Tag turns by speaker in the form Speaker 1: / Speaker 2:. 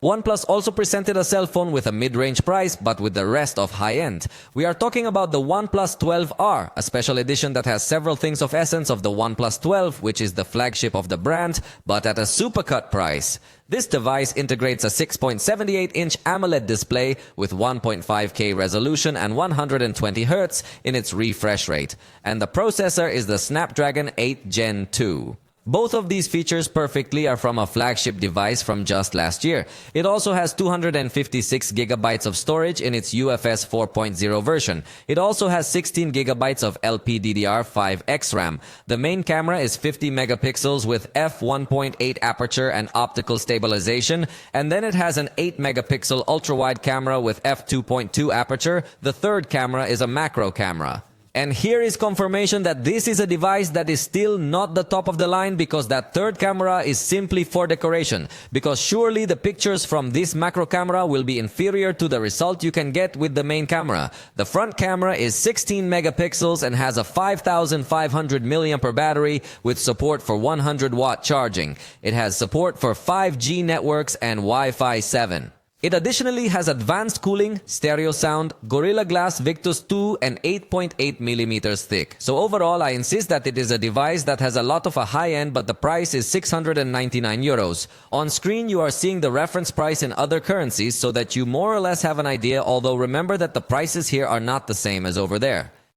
Speaker 1: OnePlus also presented a cell phone with a mid-range price but with the rest of high-end. We are talking about the OnePlus 12R, a special edition that has several things of essence of the OnePlus 12, which is the flagship of the brand, but at a supercut price. This device integrates a 6.78-inch AMOLED display with 1.5K resolution and 120 Hz in its refresh rate, and the processor is the Snapdragon 8 Gen 2. Both of these features perfectly are from a flagship device from just last year. It also has 256 gigabytes of storage in its UFS 4.0 version. It also has 16 gigabytes of LPDDR5X RAM. The main camera is 50 megapixels with f1.8 aperture and optical stabilization, and then it has an 8 megapixel ultra-wide camera with f2.2 aperture. The third camera is a macro camera. And here is confirmation that this is a device that is still not the top of the line, because that third camera is simply for decoration. Because surely the pictures from this macro camera will be inferior to the result you can get with the main camera. The front camera is 16 megapixels and has a 5,500 mAh battery with support for 100-watt charging. It has support for 5G networks and Wi-Fi 7. It additionally has advanced cooling, stereo sound, Gorilla Glass Victus 2, and 8.8 millimeters thick. So overall, I insist that it is a device that has a lot of a high-end, but the price is 699 euros. On screen, you are seeing the reference price in other currencies so that you more or less have an idea, although remember that the prices here are not the same as over there.